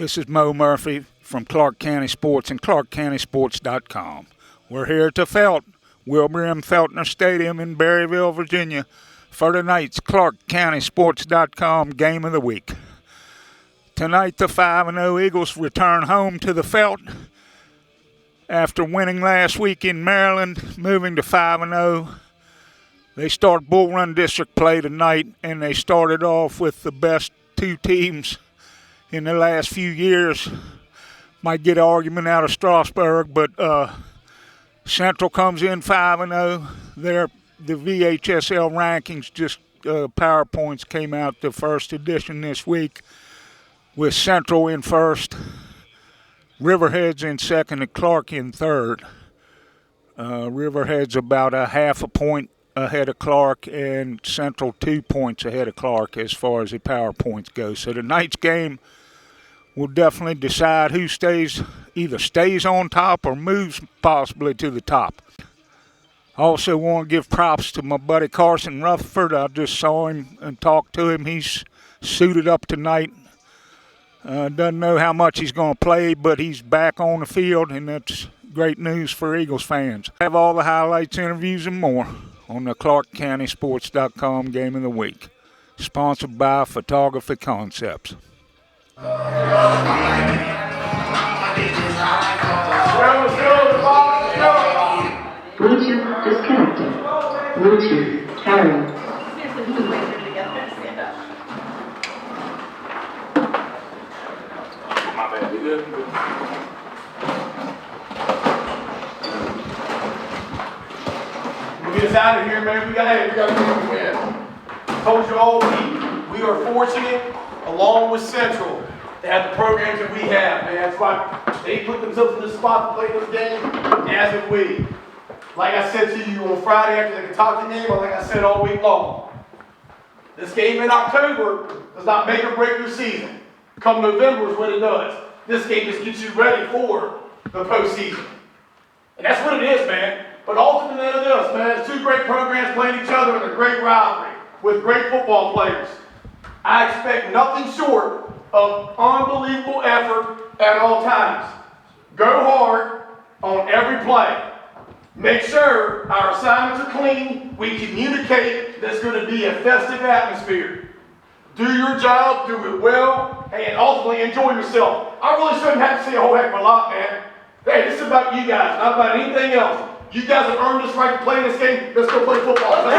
This is Mo Murphy from Clarke County Sports and ClarkeCountySports.com. We're here at the Wilbur M. Feltner Stadium in Berryville, Virginia, for tonight's ClarkeCountySports.com Game of the Week. Tonight, the 5-0 Eagles return home to the Felt after winning last week in Maryland, moving to 5-0. They start Bull Run District play tonight, and they started off with the best two teams in the last few years. Might get an argument out of Strasburg, but Central comes in 5-0. The VHSL rankings, just PowerPoints came out, the first edition this week, with Central in first, Riverhead's in second, and Clarke in third. Riverhead's about a half a point ahead of Clarke, and Central 2 points ahead of Clarke as far as the PowerPoints go. So tonight's game will definitely decide who either stays on top or moves possibly to the top. I also want to give props to my buddy Carson Rutherford. I just saw him and talked to him. He's suited up tonight. Doesn't know how much he's going to play, but he's back on the field, and that's great news for Eagles fans. I have all the highlights, interviews, and more on the ClarkeCountySports.com Game of the Week. Sponsored by Photography Concepts. Bluetooth disconnected. Bluetooth carried. My bad, you good? Get us out of here, man. We got to win. Told you all week, we are fortunate, along with Central, to have the programs that we have, man. That's why they put themselves in the spot to play this game, as if we. Like I said to you on Friday after the Kentucky game, or like I said all week long, this game in October does not make or break your season. Come November is what it does. This game just gets you ready for the postseason. And that's what it is, man. But ultimately it is, man. It's two great programs playing each other in a great rivalry with great football players. I expect nothing short of unbelievable effort at all times. Go hard on every play. Make sure our assignments are clean. We communicate there's going to be a festive atmosphere. Do your job, do it well, and ultimately enjoy yourself. I really shouldn't have to say a whole heck of a lot, man. Hey, this is about you guys, not about anything else. You guys have earned this right to play this game. Let's go play football. Let's go.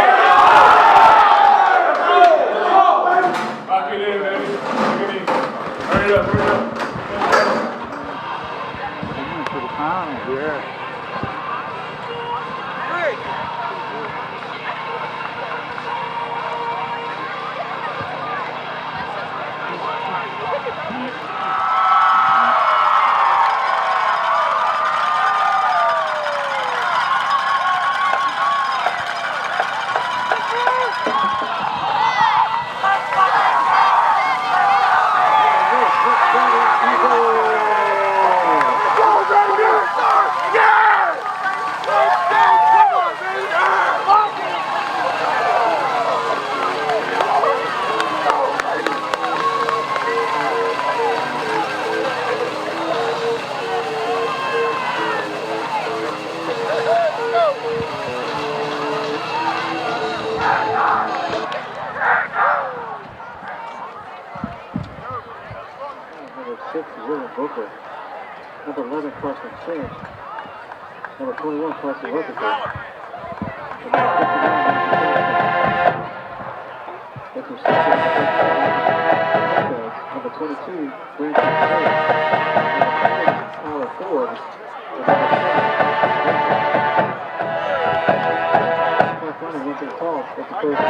Lock it in, baby. Lock it in. Hurry up, hurry up. To the pound here. Number 11, Carson Sims. Number 21, Carson Rutherford. Number 22, Brandon Tyler Ford. Clarke County went to the toss. That's the first.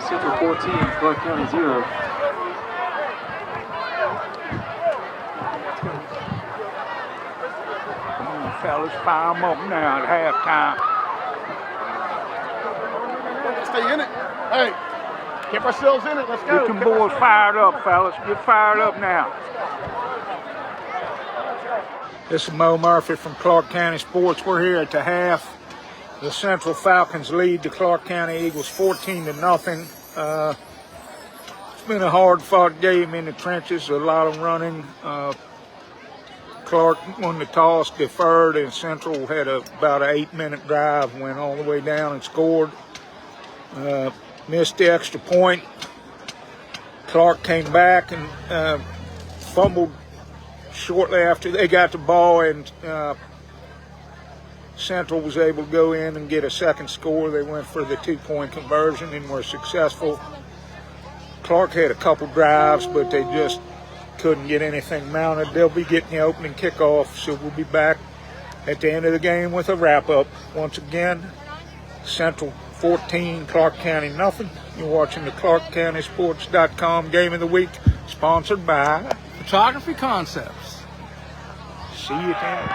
Central 14, Clarke County 0. Come on, fellas, fire them up now at halftime. Stay in it. Hey, keep ourselves in it. Let's go. Get them boys fired up, fellas. Get fired up now. This is Mo Murphy from Clarke County Sports. We're here at the half. The Central Falcons lead the Clarke County Eagles 14-0. It's been a hard-fought game in the trenches, a lot of running. Clarke won the toss, deferred, and Central had about an 8-minute drive, went all the way down and scored. Missed the extra point. Clarke came back and fumbled shortly after they got the ball, and Central was able to go in and get a second score. They went for the 2-point conversion and were successful. Clarke had a couple drives, but they just couldn't get anything mounted. They'll be getting the opening kickoff, so we'll be back at the end of the game with a wrap-up. Once again, Central 14, Clarke County nothing. You're watching the ClarkeCountySports.com Game of the Week, sponsored by Photography Concepts. See you then.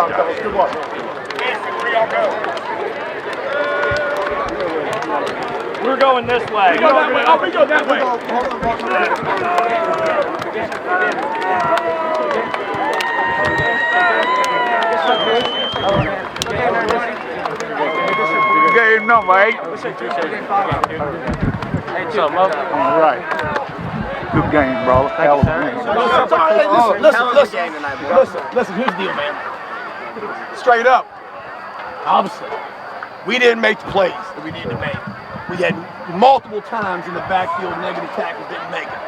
job, fellas. Good luck. We're going this way. We go that way. Oh, we go that way. Game number 8. All right. Good game, bro. Hell of a game. Listen, here's the deal, man. Straight up. Obviously, we didn't make the plays that we needed to make. We had multiple times in the backfield negative tackles didn't make it.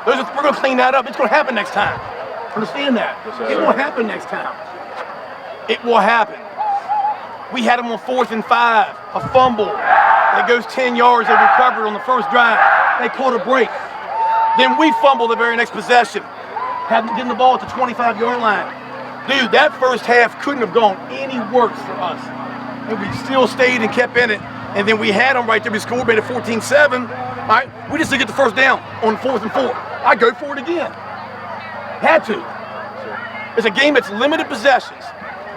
We're going to clean that up. It's going to happen next time. Understand that? It will happen next time. It will happen. We had them on 4th and 5, a fumble that goes 10 yards. They recovered on the first drive. They caught a break. Then we fumbled the very next possession, getting the ball at the 25-yard line. Dude, that first half couldn't have gone any worse for us. And we still stayed and kept in it. And then we had them right there. We scored, made it 14-7. All right, we just didn't get the first down on 4th and 4. I go for it again. Had to. It's a game that's limited possessions.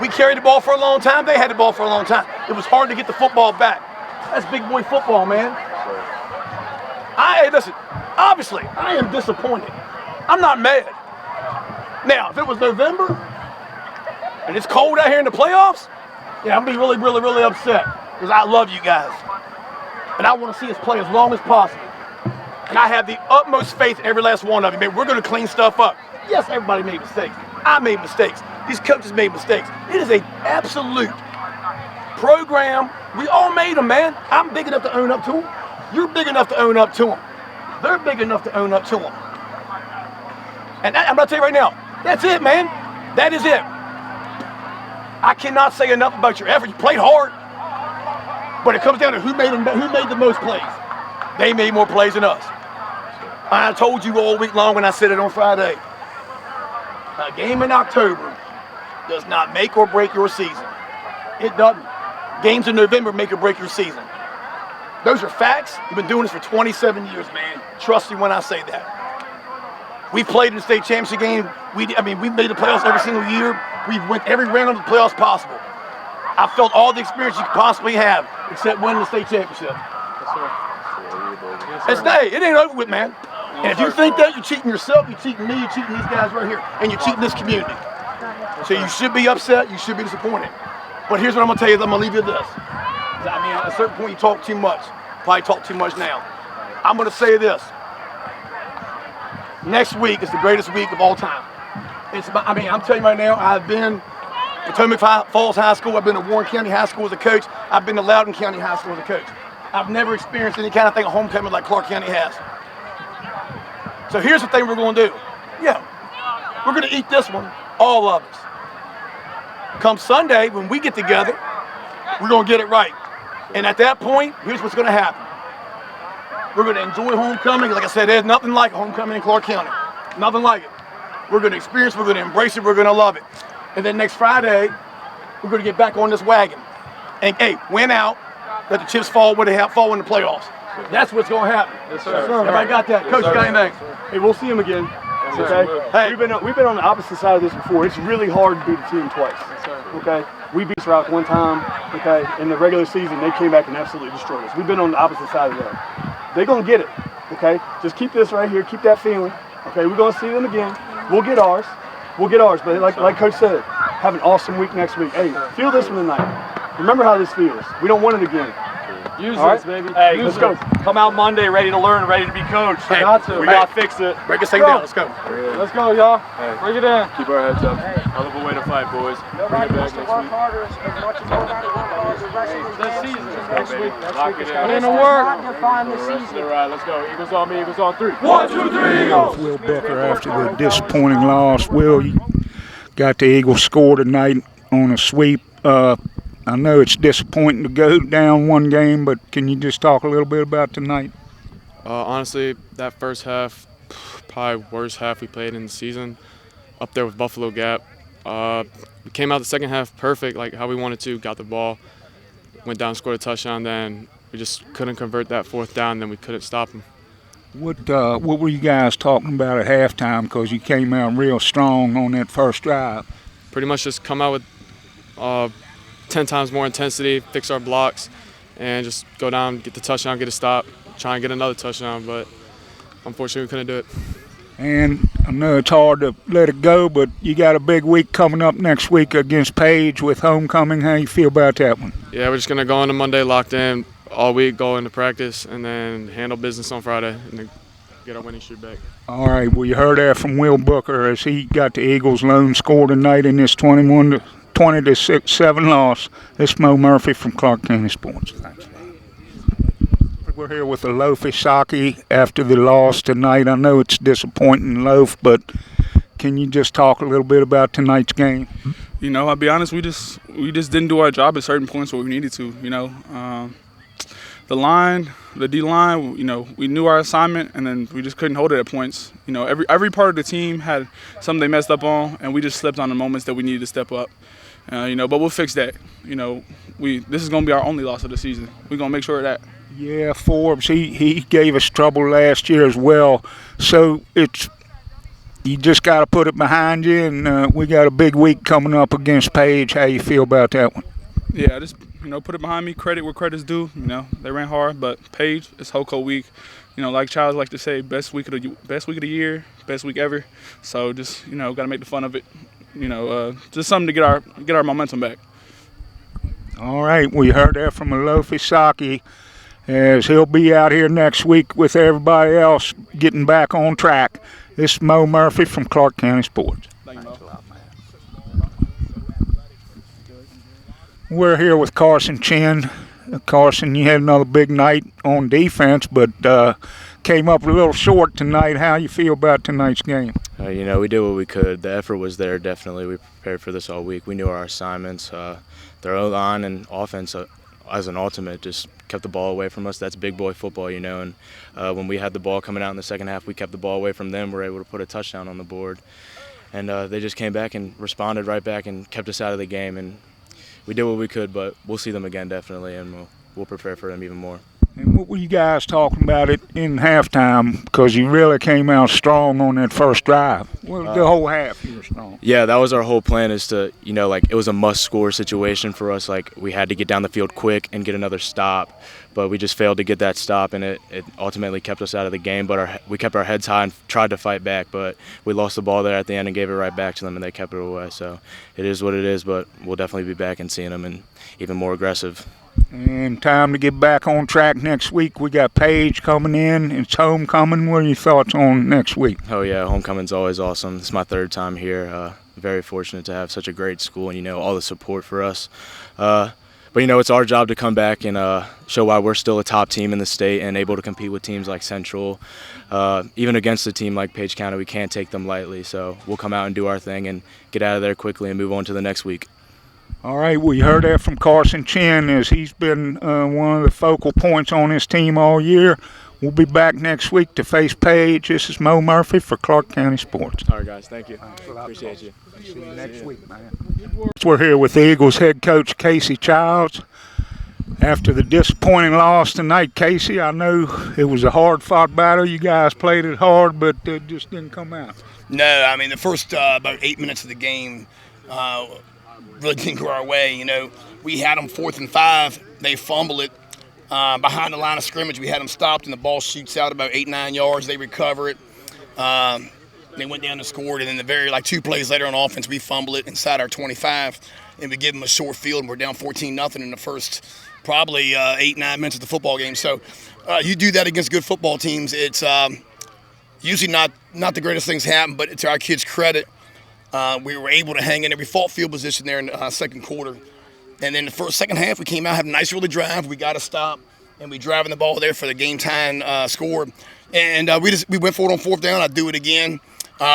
We carried the ball for a long time. They had the ball for a long time. It was hard to get the football back. That's big boy football, man. Hey, listen, obviously, I am disappointed. I'm not mad. Now, if it was November and it's cold out here in the playoffs, yeah, I'm going to be really, really, really upset because I love you guys. And I want to see us play as long as possible. And I have the utmost faith in every last one of you, man. We're going to clean stuff up. Yes, everybody made mistakes. I made mistakes. These coaches made mistakes. It is an absolute program. We all made them, man. I'm big enough to own up to them. You're big enough to own up to them. They're big enough to own up to them. And I'm going to tell you right now, that's it, man. That is it. I cannot say enough about your effort. You played hard. But it comes down to who made the most plays. They made more plays than us. I told you all week long when I said it on Friday. A game in October does not make or break your season. It doesn't. Games in November make or break your season. Those are facts. We've been doing this for 27 years, man. Trust me when I say that. We played in the state championship game. We've made the playoffs every single year. We've went every round of the playoffs possible. I felt all the experience you could possibly have, except winning the state championship. It ain't over with, man. And if you think that, you're cheating yourself, you're cheating me, you're cheating these guys right here, and you're cheating this community. So you should be upset, you should be disappointed. But here's what I'm going to tell you, I'm going to leave you with this. At a certain point you talk too much. Probably talk too much now. I'm going to say this. Next week is the greatest week of all time. I'm telling you right now, I've been Potomac Falls High School, I've been to Warren County High School as a coach, I've been to Loudoun County High School as a coach. I've never experienced any kind of thing, a homecoming like Clarke County has. So here's the thing we're going to do. Yeah, we're going to eat this one, all of us. Come Sunday, when we get together, we're going to get it right. And at that point, here's what's going to happen. We're going to enjoy homecoming. Like I said, there's nothing like homecoming in Clarke County. Nothing like it. We're going to experience, we're going to embrace it, we're going to love it. And then next Friday, we're going to get back on this wagon. And, hey, win out, let the chips fall where they fall in the playoffs. That's what's going to happen. Yes, sir. Everybody got that? Coach, got anything? Hey, we'll see him again. Okay. Hey, we've been on the opposite side of this before. It's really hard to beat a team twice. Okay. We beat Rock one time. Okay. In the regular season, they came back and absolutely destroyed us. We've been on the opposite side of that. They're gonna get it. Okay. Just keep this right here. Keep that feeling. Okay. We're gonna see them again. We'll get ours. But like Coach said, have an awesome week next week. Hey, feel this one tonight. Remember how this feels. We don't want it again. Use all this, right? baby. Hey, let's go. Come out Monday ready to learn, ready to be coached. Hey, We got to fix it. Break this thing down. Let's go. Let's go, y'all. Hey. Bring it in. Keep our heads up. Hell of a way to fight, boys. Bring it back next week. Lock it in. Put in the work. Let's go. Eagles on me. Eagles on 3. 1, 2, 3, Eagles. Will Booker after the disappointing loss. Will, you got the Eagles score tonight on a sweep. I know it's disappointing to go down one game, but can you just talk a little bit about tonight? Honestly, that first half, probably worst half we played in the season, up there with Buffalo Gap. We came out the second half perfect, like how we wanted to, got the ball, went down, scored a touchdown, then we just couldn't convert that fourth down, then we couldn't stop them. What were you guys talking about at halftime, because you came out real strong on that first drive? Pretty much just come out with 10 times more intensity, fix our blocks, and just go down, get the touchdown, get a stop, try and get another touchdown. But unfortunately, we couldn't do it. And I know it's hard to let it go, but you got a big week coming up next week against Page with homecoming. How you feel about that one? Yeah, we're just going to go into Monday locked in all week, go into practice, and then handle business on Friday and then get our winning streak back. All right, well, you heard that from Will Booker as he got the Eagles' lone score tonight in this 20-7 loss. This is Mo Murphy from Clarke County Sports. Thanks. We're here with Alofi Saki after the loss tonight. I know it's disappointing, Loaf, but can you just talk a little bit about tonight's game? You know, I'll be honest, we just didn't do our job at certain points where we needed to, you know. The line, the D-line, you know, we knew our assignment, and then we just couldn't hold it at points. You know, every part of the team had something they messed up on, and we just slipped on the moments that we needed to step up. You know, but we'll fix that. You know, this is going to be our only loss of the season. We're going to make sure of that. Yeah, Forbes, he gave us trouble last year as well. So you just got to put it behind you, and we got a big week coming up against Page. How you feel about that one? Yeah, just, you know, put it behind me. Credit where credit's due. You know, they ran hard, but Page, it's Hoko week. You know, like Childs like to say, best week of the year, best week ever. So just, you know, got to make the fun of it. You know, just something to get our momentum back. All right, we heard that from Alofi Saki, as he'll be out here next week with everybody else getting back on track. This is Mo Murphy from Clarke County Sports. Thank you, Mo. We're here with Carson Chin. Carson, you had another big night on defense, but came up a little short tonight. How you feel about tonight's game? You know, we did what we could. The effort was there, definitely. We prepared for this all week. We knew our assignments. Their O-line and offense, as an ultimate, just kept the ball away from us. That's big boy football, you know. And when we had the ball coming out in the second half, we kept the ball away from them. We were able to put a touchdown on the board. And they just came back and responded right back and kept us out of the game. And we did what we could, but we'll see them again, definitely, and we'll prepare for them even more. And what were you guys talking about it in halftime? Because you really came out strong on that first drive. Well, the whole half you were strong. Yeah, that was our whole plan, is to, you know, like, it was a must-score situation for us. Like, we had to get down the field quick and get another stop, but we just failed to get that stop, and it ultimately kept us out of the game. But we kept our heads high and tried to fight back, but we lost the ball there at the end and gave it right back to them, and they kept it away. So it is what it is, but we'll definitely be back and seeing them and even more aggressive. And time to get back on track next week. We got Page coming in. It's homecoming. What are your thoughts on next week? Oh, yeah, homecoming's always awesome. It's my third time here. Very fortunate to have such a great school and, you know, all the support for us. But, you know, it's our job to come back and show why we're still a top team in the state and able to compete with teams like Central. Even against a team like Page County, we can't take them lightly. So we'll come out and do our thing and get out of there quickly and move on to the next week. All right, we heard that from Carson Chin, as he's been one of the focal points on his team all year. We'll be back next week to face Page. This is Mo Murphy for Clarke County Sports. All right, guys, thank you. Appreciate you. See you next week, man. We're here with the Eagles head coach Casey Childs. After the disappointing loss tonight, Casey, I know it was a hard-fought battle. You guys played it hard, but it just didn't come out. No, I mean, the first about 8 minutes of the game really didn't go our way. You know, we had them 4th and 5. They fumble it behind the line of scrimmage. We had them stopped, and the ball shoots out about 8-9 yards. They recover it. They went down and scored, and then 2 plays later on offense, we fumble it inside our 25, and we give them a short field, and we're down 14-0 in the first probably 8-9 minutes of the football game. So you do that against good football teams. It's usually not the greatest things happen, but to our kids' credit, we were able to hang in there. We fought field position there in the second quarter. And then the second half, we came out, had a nice early drive. We got a stop, and we driving the ball there for the game-time score. And we went for it on 4th down. I'd do it again.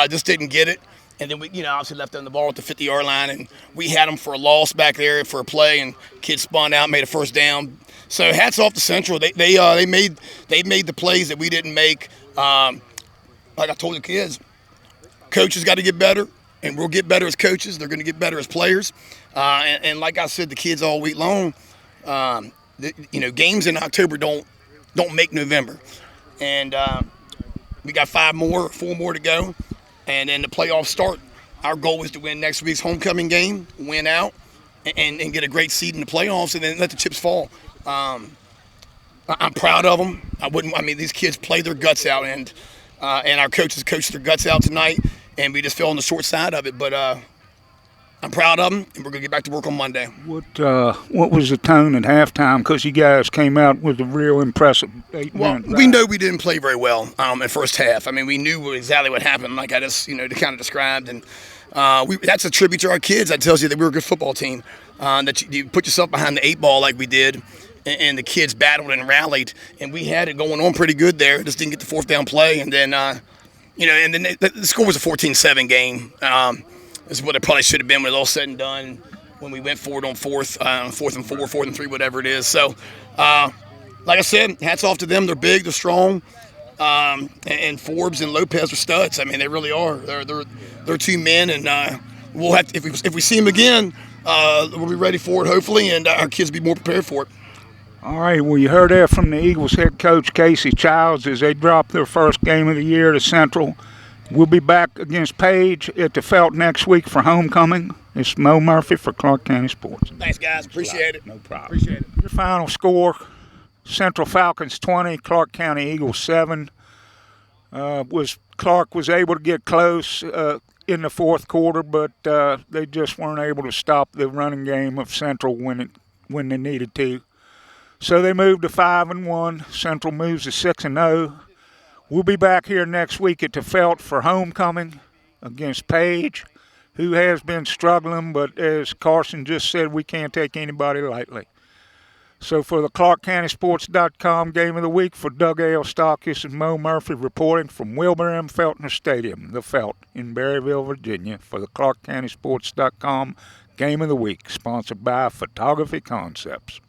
Just didn't get it. And then we, obviously left them the ball at the 50-yard line, and we had them for a loss back there for a play, and kids spun out, made a first down. So hats off to Central. They made the plays that we didn't make. Like I told the kids, coaches got to get better. And we'll get better as coaches. They're going to get better as players. And like I said, the kids all week long, games in October don't make November. And we got 4 more to go. And then the playoffs start. Our goal is to win next week's homecoming game, win out, and get a great seed in the playoffs and then let the chips fall. I'm proud of them. These kids played their guts out, and our coaches coached their guts out tonight, and we just fell on the short side of it. But I'm proud of them, and we're going to get back to work on Monday. What was the tone at halftime? Because you guys came out with a real impressive 8-minute drive. We know we didn't play very well in the first half. We knew exactly what happened, like I just kind of described, and that's a tribute to our kids. That tells you that we're a good football team. That you put yourself behind the 8 ball like we did, and the kids battled and rallied, and we had it going on pretty good there. Just didn't get the fourth down play, and then the score was a 14-7 game. This is what it probably should have been when it was all said and done. When we went forward on fourth and 4, 4th and 3, whatever it is. So, like I said, hats off to them. They're big, they're strong, and Forbes and Lopez are studs. They really are. They're 2 men, and we'll have to, if we see them again, we'll be ready for it, hopefully, and our kids will be more prepared for it. All right, well, you heard that from the Eagles head coach, Casey Childs, as they dropped their first game of the year to Central. We'll be back against Page at the Felt next week for homecoming. It's Mo Murphy for Clarke County Sports. Thanks, guys. Appreciate it. No problem. Appreciate it. Your final score, Central Falcons 20, Clarke County Eagles 7. Clarke was able to get close in the fourth quarter, but they just weren't able to stop the running game of Central when they needed to. So they moved to 5-1. Central moves to 6-0. We'll be back here next week at the Felt for homecoming against Page, who has been struggling, but as Carson just said, we can't take anybody lightly. So for the ClarkeCountySports.com Game of the Week, for Doug Stockis and Mo Murphy reporting from Wilbur M. Feltner Stadium, the Felt in Berryville, Virginia, for the ClarkeCountySports.com Game of the Week, sponsored by Photography Concepts.